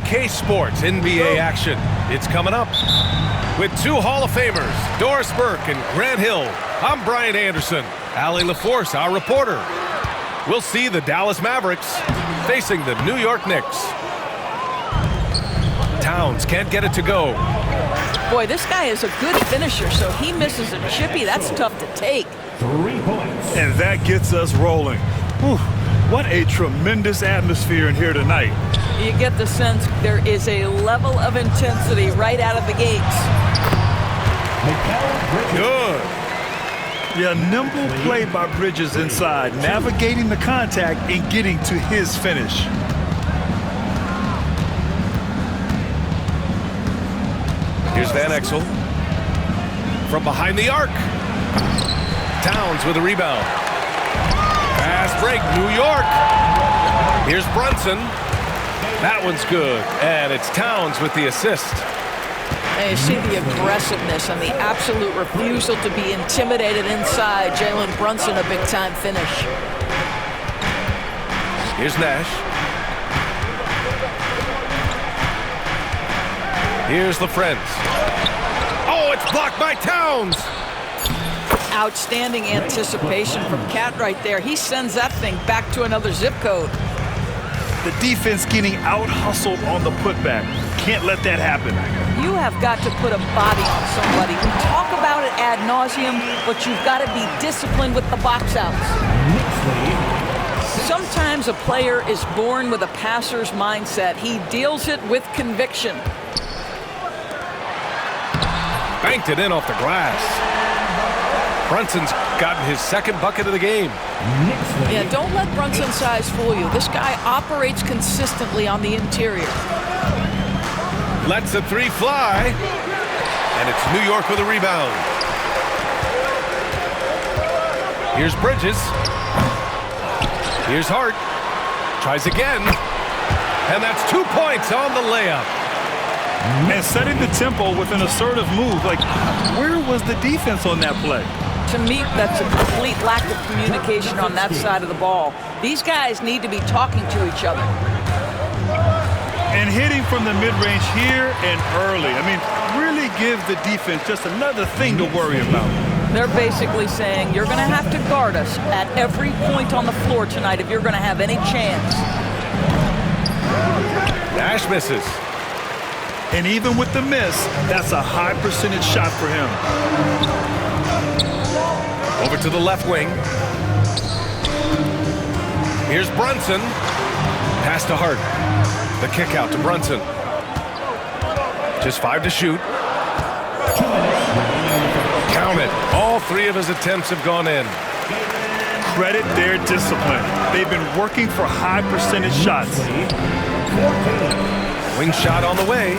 2K Sports NBA action. It's coming up. With two Hall of Famers, Doris Burke and Grant Hill, I'm Brian Anderson. Allie LaForce, our reporter. We'll see the Dallas Mavericks facing the New York Knicks. Towns can't get it to go. Boy, this guy is a good finisher, so he misses a chippy. That's tough to take. 3 points. And that gets us rolling. Whew, what a tremendous atmosphere in here tonight. You get the sense there is a level of intensity right out of the gates. Good. Yeah, nimble play by Bridges inside, navigating the contact and getting to his finish. Here's Van Exel. From behind the arc. Towns with a rebound. Fast break, New York. Here's Brunson. That one's good. And it's Towns with the assist. And you see the aggressiveness and the absolute refusal to be intimidated inside. Jalen Brunson, a big-time finish. Here's Nash. Here's the Friends. Oh, it's blocked by Towns. Outstanding anticipation from Cat right there. He sends that thing back to another zip code. The defense getting out-hustled on the putback. Can't let that happen. You have got to put a body on somebody. We talk about it ad nauseum, but you've got to be disciplined with the box outs. Sometimes a player is born with a passer's mindset. He deals it with conviction. Banked it in off the glass. Brunson's gotten his second bucket of the game. Yeah, don't let Brunson's size fool you. This guy operates consistently on the interior. Lets the three fly. And it's New York with a rebound. Here's Bridges. Here's Hart. Tries again. And that's 2 points on the layup. And setting the tempo with an assertive move. Like, where was the defense on that play? To me, that's a complete lack of communication on that side of the ball. These guys need to be talking to each other. And hitting from the mid-range here and early. I mean, really give the defense just another thing to worry about. They're basically saying, you're going to have to guard us at every point on the floor tonight if you're going to have any chance. Nash misses. And even with the miss, that's a high percentage shot for him. Over to the left wing. Here's Brunson. Pass to Hart. The kick out to Brunson. Just 5 to shoot. Count it. All 3 of his attempts have gone in. Credit their discipline. They've been working for high percentage shots. Wing shot on the way.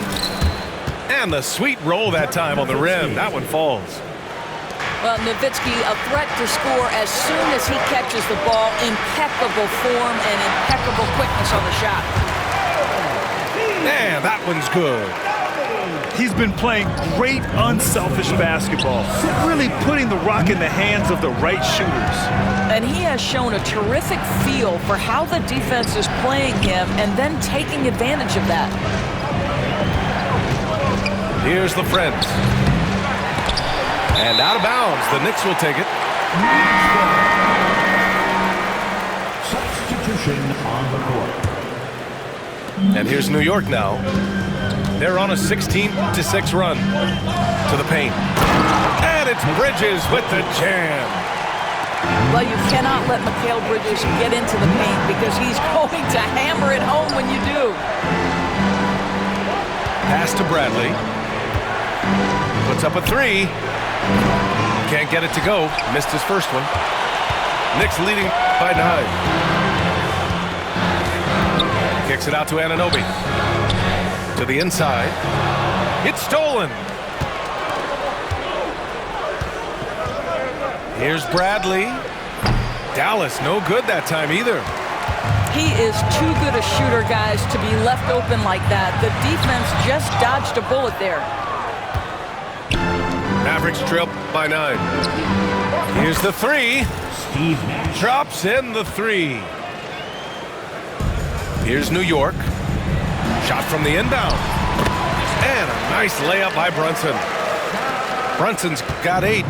And the sweet roll that time on the rim. That one falls. Well, Nowitzki, a threat to score as soon as he catches the ball. Impeccable form and impeccable quickness on the shot. Man, that one's good. He's been playing great, unselfish basketball. Really putting the rock in the hands of the right shooters. And he has shown a terrific feel for how the defense is playing him and then taking advantage of that. Here's the Friends. And out of bounds. The Knicks will take it. Substitution on the court. And here's New York now. They're on a 16-6 run to the paint. And it's Bridges with the jam. Well, you cannot let Mikal Bridges get into the paint because he's going to hammer it home when you do. Pass to Bradley. Puts up a 3. Can't get it to go. Missed his first one. Knicks leading by 9. Kicks it out to Anunoby. To the inside. It's stolen. Here's Bradley. Dallas, no good that time either. He is too good a shooter, guys, to be left open like that. The defense just dodged a bullet there. Mavericks trail by 9. Here's the 3. Drops in the 3. Here's New York. Shot from the inbound. And a nice layup by Brunson. Brunson's got 8.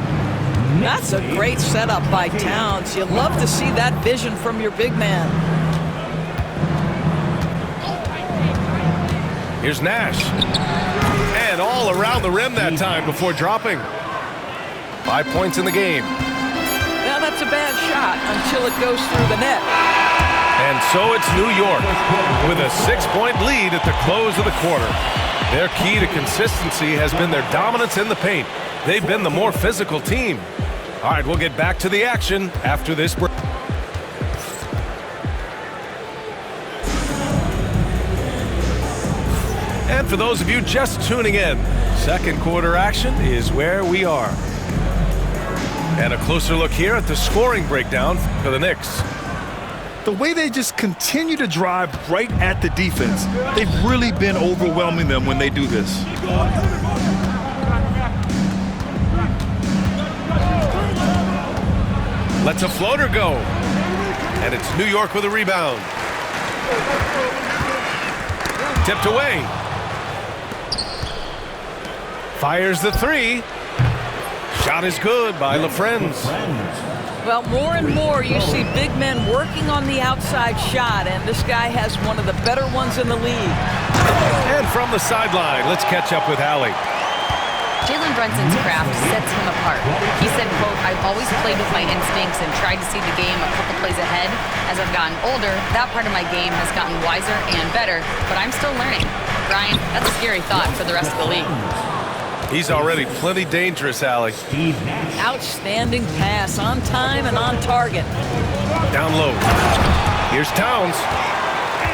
That's a great setup by Towns. You love to see that vision from your big man. Here's Nash. And all around the rim that time before dropping. 5 points in the game. Now that's a bad shot until it goes through the net. And so it's New York with a 6-point lead at the close of the quarter. Their key to consistency has been their dominance in the paint. They've been the more physical team. All right, we'll get back to the action after this break. And for those of you just tuning in, second quarter action is where we are. And a closer look here at the scoring breakdown for the Knicks. The way they just continue to drive right at the defense, they've really been overwhelming them when they do this. Lets a floater go. And it's New York with a rebound. Tipped away. Fires the 3. Shot is good by LaFrenz. Well, more and more you see big men working on the outside shot, and this guy has one of the better ones in the league. And from the sideline, let's catch up with Allie. Jalen Brunson's craft sets him apart. He said, quote, "I've always played with my instincts and tried to see the game a couple plays ahead. As I've gotten older, that part of my game has gotten wiser and better, but I'm still learning." Brian, that's a scary thought for the rest of the league. He's already plenty dangerous, Allie. Outstanding pass, on time and on target. Down low. Here's Towns.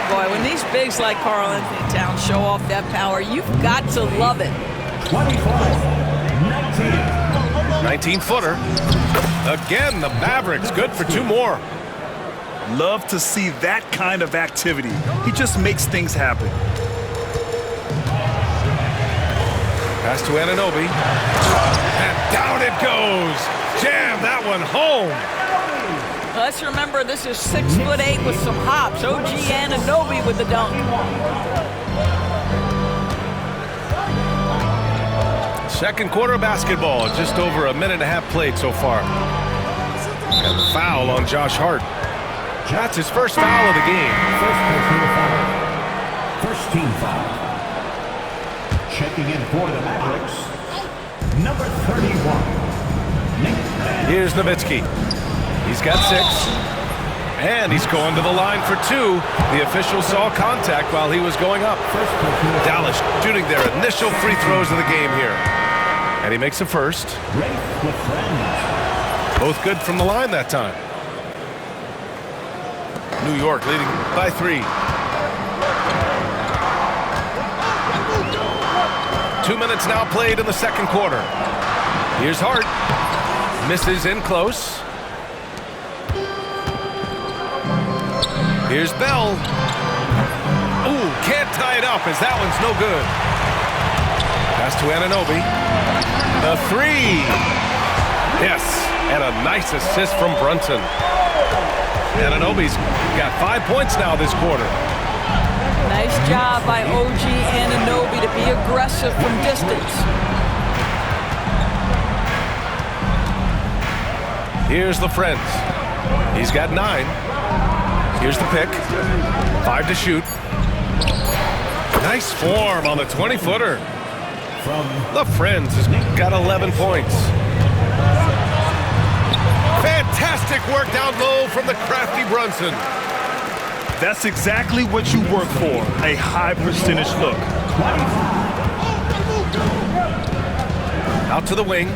Boy, when these bigs like Karl Anthony Towns show off that power, you've got to love it. 19-footer. Again, the Mavericks good for 2 more. Love to see that kind of activity. He just makes things happen. Pass to Anunoby. And down it goes. Jam that one home. Let's remember this is 6'8" with some hops. OG Anunoby with the dunk. Second quarter basketball, just over a minute and a half played so far. And the foul on Josh Hart. That's his first foul of the game. First team foul. Checking in for the Mavericks, number 31, Nick. Here's Nowitzki. He's got 6. And he's going to the line for 2. The official saw contact while he was going up. Dallas shooting their initial free throws of the game here. And he makes the first. Both good from the line that time. New York leading by 3. 2 minutes now played in the second quarter. Here's Hart. Misses in close. Here's Bell. Ooh, can't tie it up as that one's no good. Pass to Anunoby. The 3. Yes, and a nice assist from Brunson. Anunoby's got 5 points now this quarter. Nice job by OG Anunoby to be aggressive from distance. Here's LaFrenz. He's got 9. Here's the pick. 5 to shoot. Nice form on the 20-footer. LaFrenz has got 11 points. Fantastic work down low from the crafty Brunson. That's exactly what you work for, a high percentage look. Out to the wing.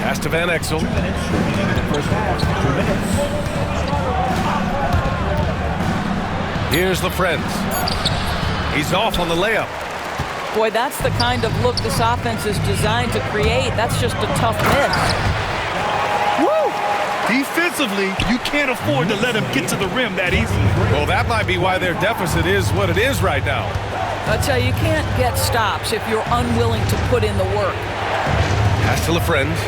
Pass to Van Exel. Here's LaFrenz. He's off on the layup. Boy, that's the kind of look this offense is designed to create. That's just a tough miss. Woo! Defensively, you can't afford to let him get to the rim that easily. Well, that might be why their deficit is what it is right now. I tell you, you can't get stops if you're unwilling to put in the work. Pass to LaFrenz.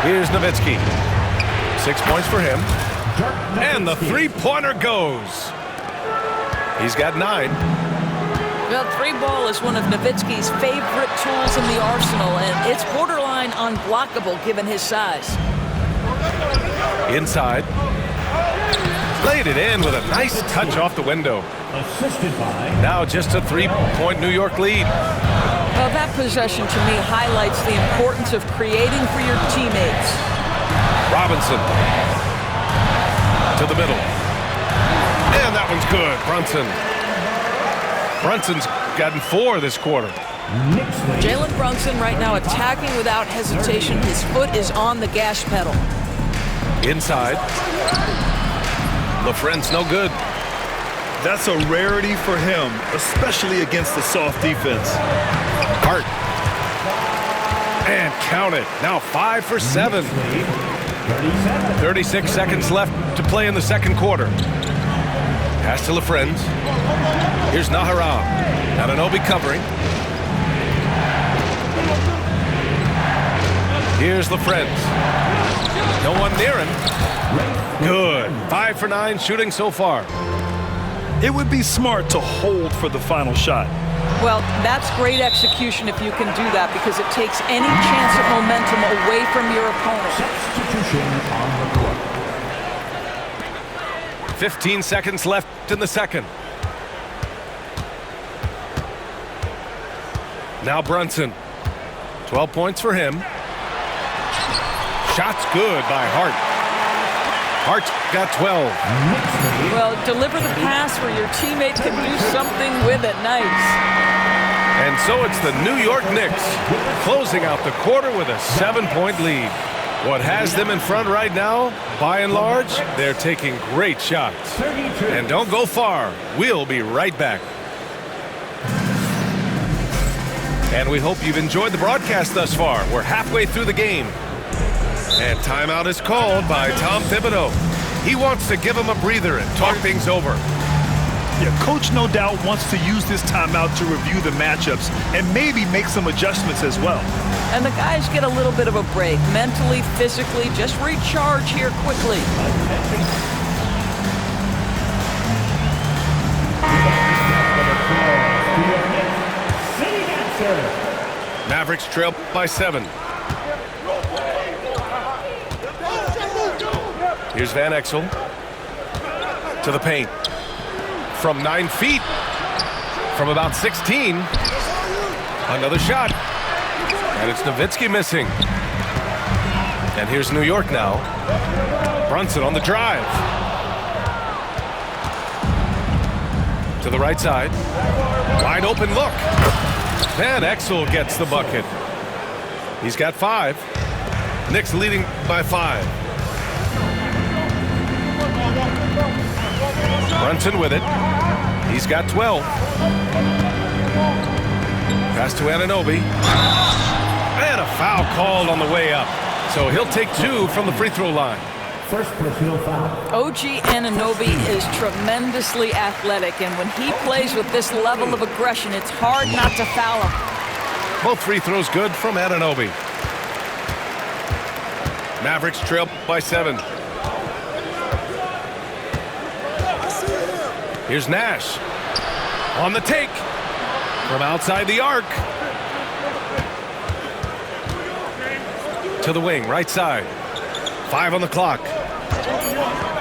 Here's Nowitzki. 6 points for him. And the three-pointer goes. He's got 9. Well, three ball is one of Nowitzki's favorite tools in the arsenal, and it's borderline unblockable given his size. Inside. Laid it in with a nice touch off the window. Assisted by Now just a 3-point New York lead. Well, that possession to me highlights the importance of creating for your teammates. Robinson to the middle. And that one's good. Brunson's gotten 4 this quarter. Jalen Brunson right now attacking without hesitation. His foot is on the gas pedal. Inside. LaFren's no good. That's a rarity for him, especially against the soft defense. Hart. And count it. Now 5 for 7. 36 seconds left to play in the second quarter. Pass to LaFren's. Here's Nahara. Anunoby covering. Here's LaFren's. No one near him. Good. 5 for 9 shooting so far. It would be smart to hold for the final shot. Well, that's great execution if you can do that, because it takes any chance of momentum away from your opponent. substitution on the court. 15 seconds left in the second. Now Brunson. 12 points for him. Shot's good by Hart. Hart got 12. Well, deliver the pass where your teammate can do something with it. Nice. And so it's the New York Knicks closing out the quarter with a 7-point lead. What has them in front right now, by and large, they're taking great shots. And don't go far. We'll be right back. And we hope you've enjoyed the broadcast thus far. We're halfway through the game. And timeout is called by Tom Thibodeau. He wants to give him a breather and talk things over. Yeah, coach no doubt wants to use this timeout to review the matchups and maybe make some adjustments as well. And the guys get a little bit of a break, mentally, physically, just recharge here quickly. Mavericks trail by 7. Here's Van Exel to the paint. From 9 feet, from about 16. Another shot. And it's Nowitzki missing. And here's New York now. Brunson on the drive. To the right side. Wide open look. Van Exel gets the bucket. He's got 5. Knicks leading by 5. Brunson with it. He's got 12. Pass to Anunoby. And a foul called on the way up. So he'll take 2 from the free throw line. First personal foul. OG Anunoby is tremendously athletic, and when he plays with this level of aggression, it's hard not to foul him. Both free throws good from Anunoby. Mavericks trail by 7. Here's Nash on the take from outside the arc. To the wing, right side. 5 on the clock.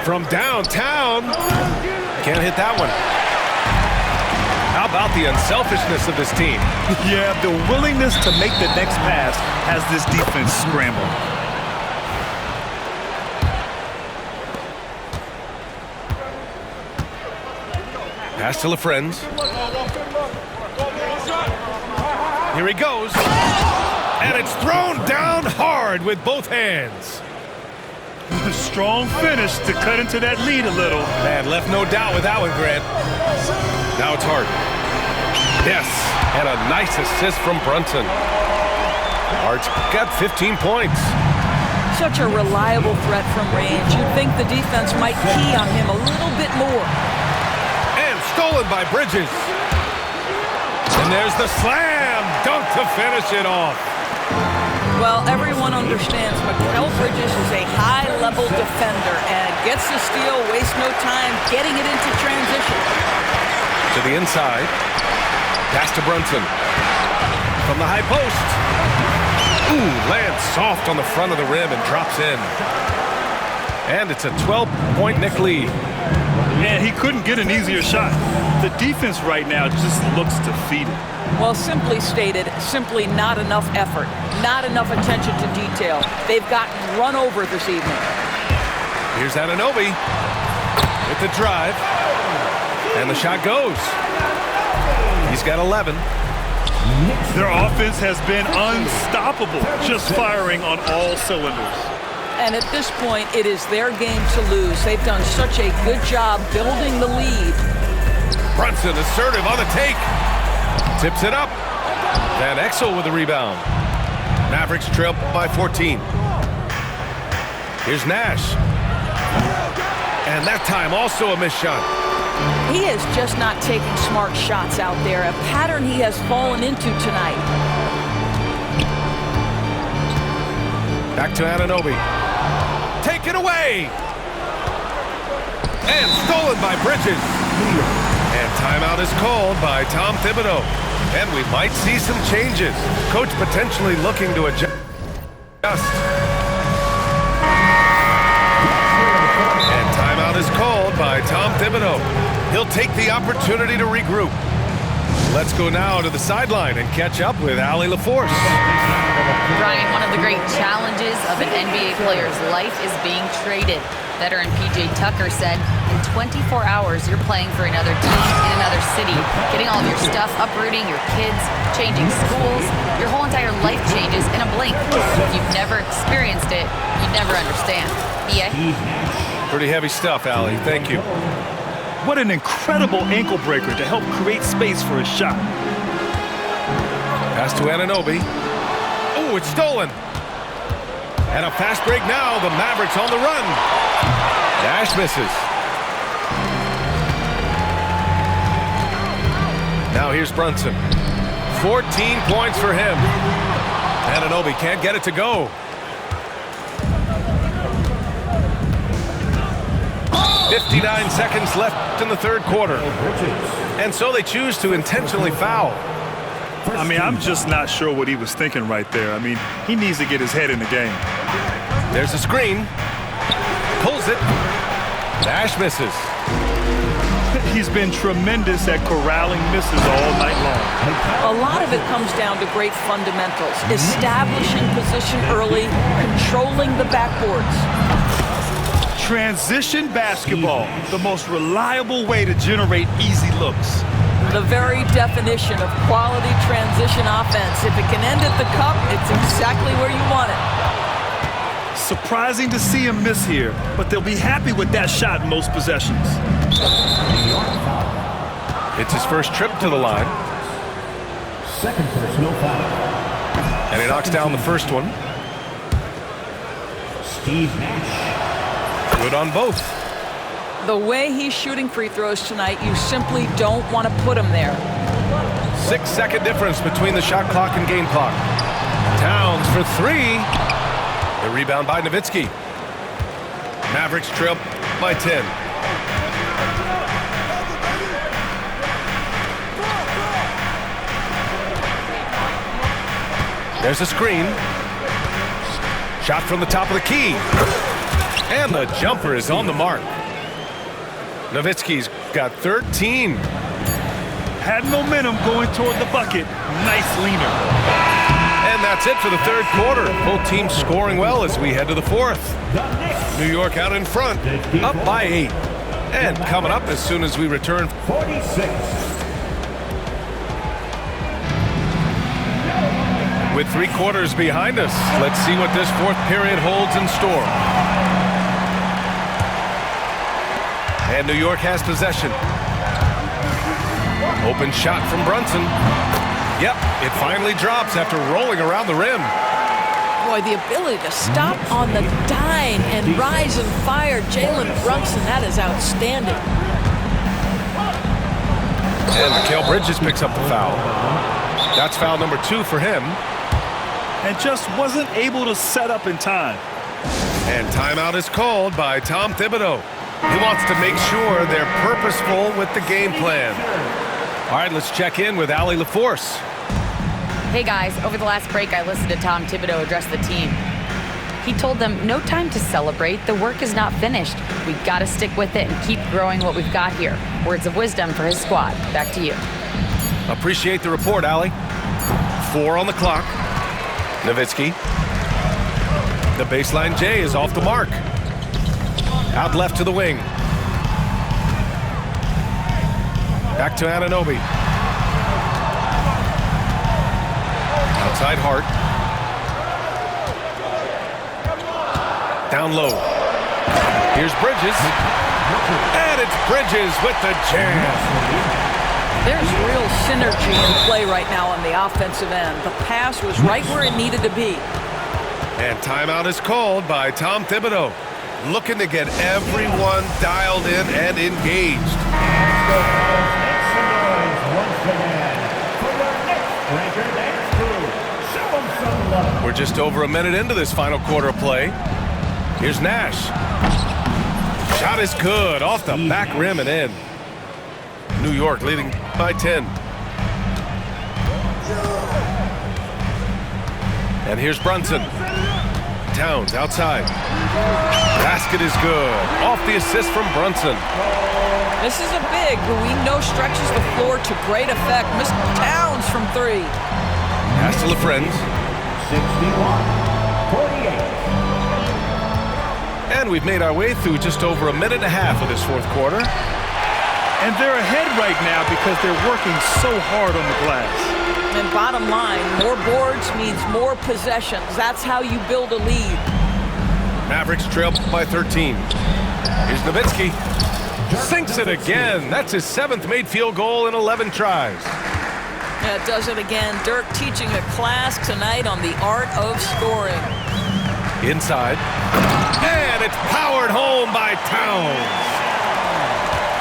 From downtown. Can't hit that one. How about the unselfishness of this team? Yeah, the willingness to make the next pass has this defense scrambled. Pass to LaFren's. Here he goes. And it's thrown down hard with both hands. A strong finish to cut into that lead a little. Man, left no doubt with that one, Grant. Now it's Hart. Yes, and a nice assist from Brunson. Hart's got 15 points. Such a reliable threat from range. You'd think the defense might key on him a little bit more. Stolen by Bridges. And there's the slam dunk to finish it off. Well, everyone understands Mikal Bridges is a high-level defender and gets the steal, wastes no time getting it into transition. To the inside. Pass to Brunson. From the high post. Ooh, lands soft on the front of the rim and drops in. And it's a 12-point Knick lead. Man, he couldn't get an easier shot. The defense right now just looks defeated. Well, simply stated, simply not enough effort, not enough attention to detail. They've gotten run over this evening. Here's Anunoby with the drive. And the shot goes. He's got 11. Their offense has been unstoppable, just firing on all cylinders. And at this point, it is their game to lose. They've done such a good job building the lead. Brunson assertive on the take. Tips it up. Van Exel with the rebound. Mavericks trail by 14. Here's Nash. And that time also a missed shot. He is just not taking smart shots out there, a pattern he has fallen into tonight. Back to Anunoby. Taken away! And stolen by Bridges. And timeout is called by Tom Thibodeau. And we might see some changes. Coach potentially looking to adjust. And timeout is called by Tom Thibodeau. He'll take the opportunity to regroup. Let's go now to the sideline and catch up with Allie LaForce. Brian, one of the great challenges of an NBA player's life is being traded. Veteran P.J. Tucker said, in 24 hours, you're playing for another team in another city, getting all of your stuff, uprooting your kids, changing schools. Your whole entire life changes in a blink. If you've never experienced it, you'd never understand. EA? Pretty heavy stuff, Allie. Thank you. What an incredible ankle breaker to help create space for a shot. Pass to Anunoby. Oh, it's stolen. And a fast break now. The Mavericks on the run. Nash misses. Now here's Brunson. 14 points for him. Anunoby can't get it to go. 59 seconds left in the third quarter. And so they choose to intentionally foul. I mean, I'm just not sure what he was thinking right there. I mean, he needs to get his head in the game. There's a screen. Pulls it. Nash misses. He's been tremendous at corralling misses all night long. A lot of it comes down to great fundamentals. Establishing position early, controlling the backboards. Transition basketball, the most reliable way to generate easy looks. The very definition of quality transition offense. If it can end at the cup, it's exactly where you want it. Surprising to see him miss here, but they'll be happy with that shot in most possessions. It's his first trip to the line. Second personal foul. And he knocks down the first one. Steve Nash. Good on both. The way he's shooting free throws tonight, you simply don't want to put him there. 6-second difference between the shot clock and game clock. Towns for three. The rebound by Nowitzki. Mavericks trail by 10. There's a screen. Shot from the top of the key. And the jumper is on the mark. Nowitzki's got 13. Had momentum going toward the bucket. Nice leaner. And that's it for the third quarter. Both teams scoring well as we head to the fourth. New York out in front, up by 8. And coming up as soon as we return. 46. With 3 quarters behind us, let's see what this fourth period holds in store. And New York has possession. Open shot from Brunson. Yep, it finally drops after rolling around the rim. Boy, the ability to stop on the dime and rise and fire Jalen Brunson, that is outstanding. And Mikal Bridges picks up the foul. That's foul number 2 for him. and just wasn't able to set up in time. And timeout is called by Tom Thibodeau. He wants to make sure they're purposeful with the game plan. All right, let's check in with Allie LaForce. Hey guys, over the last break I listened to Tom Thibodeau address the team. He told them, no time to celebrate. The work is not finished. We've got to stick with it and keep growing what we've got here. Words of wisdom for his squad. Back to you. Appreciate the report, Allie. 4 on the clock. Nowitzki. The baseline J is off the mark. Out left to the wing. Back to Anunoby. Outside Hart. Down low. Here's Bridges. And it's Bridges with the jam. There's real synergy in play right now on the offensive end. The pass was right where it needed to be. And timeout is called by Tom Thibodeau. Looking to get everyone dialed in and engaged. We're just over a minute into this final quarter of play. Here's Nash. Shot is good. Off the back rim and in. New York leading by 10. And here's Brunson. Towns outside. Basket is good. Off the assist from Brunson. This is a big who we know stretches the floor to great effect. Mr. Towns from 3. Pass to LaFrentz. 61-48. And we've made our way through just over a minute and a half of this fourth quarter. And they're ahead right now because they're working so hard on the glass. And bottom line, more boards means more possessions. That's how you build a lead. Mavericks trail by 13. Here's Nowitzki. Sinks it again. That's his 7th made field goal in 11 tries. Yeah, does it again. Dirk teaching a class tonight on the art of scoring. Inside. And it's powered home by Towns.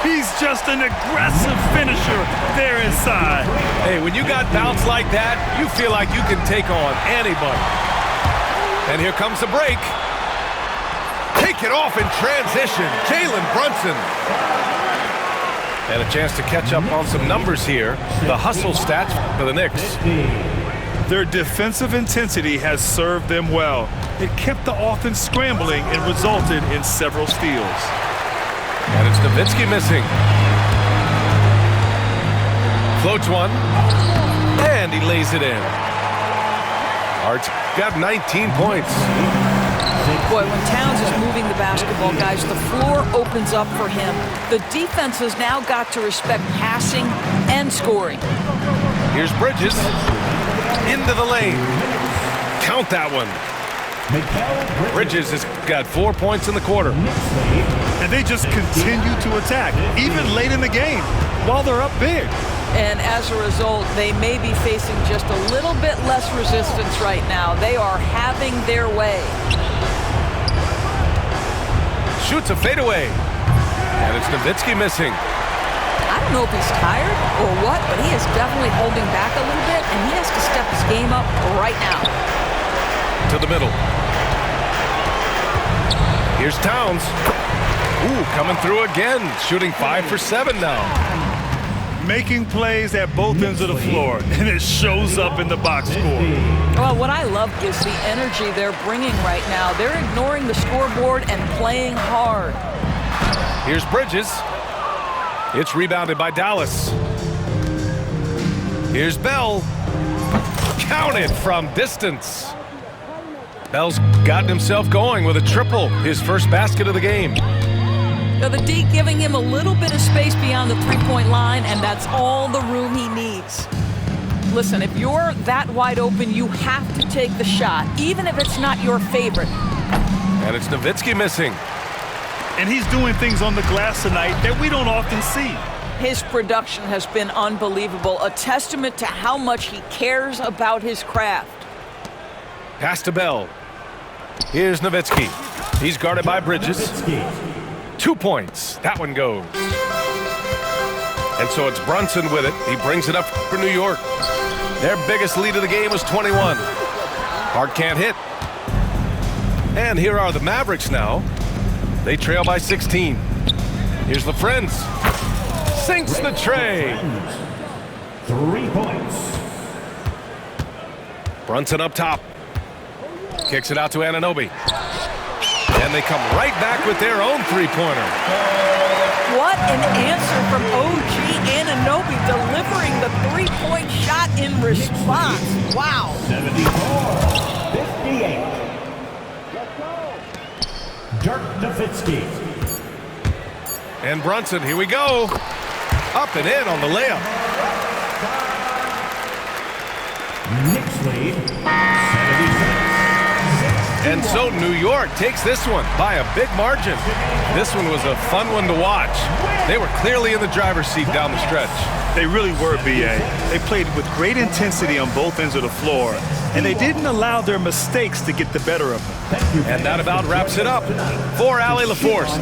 He's just an aggressive finisher there inside. Hey, when you got bounce like that, you feel like you can take on anybody. And here comes the break. Take it off in transition. Jalen Brunson. And a chance to catch up on some numbers here. The hustle stats for the Knicks. Their defensive intensity has served them well. It kept the offense scrambling and resulted in several steals. And it's Nowitzki missing. Floats one. And he lays it in. Hart's got 19 points. Boy, when Towns is moving the basketball, guys, the floor opens up for him. The defense has now got to respect passing and scoring. Here's Bridges. Into the lane. Count that one. Bridges has got 4 points in the quarter. And they just continue to attack, even late in the game, while they're up big. And as a result, they may be facing just a little bit less resistance right now. They are having their way. Shoots a fadeaway. And it's Nowitzki missing. I don't know if he's tired or what, but he is definitely holding back a little bit, and he has to step his game up right now. To the middle. Here's Towns. Ooh, coming through again. Shooting 5 for 7 now. Making plays at both ends of the floor, and it shows up in the box score. Well, what I love is the energy they're bringing right now. They're ignoring the scoreboard and playing hard. Here's Bridges. It's rebounded by Dallas. Here's Bell. Counted from distance. Bell's gotten himself going with a triple, his first basket of the game. Now the D giving him a little bit of space beyond the three-point line, and that's all the room he needs. Listen, if you're that wide open, you have to take the shot, even if it's not your favorite. And it's Nowitzki missing. And he's doing things on the glass tonight that we don't often see. His production has been unbelievable, a testament to how much he cares about his craft. Pass to Bell. Here's Nowitzki. He's guarded by Bridges. 2 points. That one goes. And so it's Brunson with it. He brings it up for New York. Their biggest lead of the game was 21. Hart can't hit. And here are the Mavericks now. They trail by 16. Here's the Friends. Sinks the tray. 3 points. Brunson up top. Kicks it out to Anunoby. And they come right back with their own three-pointer. What an answer from OG Anunoby, delivering the three-point shot in response. Wow. 74-58. Dirk Nowitzki. And Brunson, here we go. Up and in on the layup. Knicks lead 76. And so New York takes this one by a big margin. This one was a fun one to watch. They were clearly in the driver's seat down the stretch. They really were, B.A. They played with great intensity on both ends of the floor, and they didn't allow their mistakes to get the better of them. And that about wraps it up. For Allie LaForce.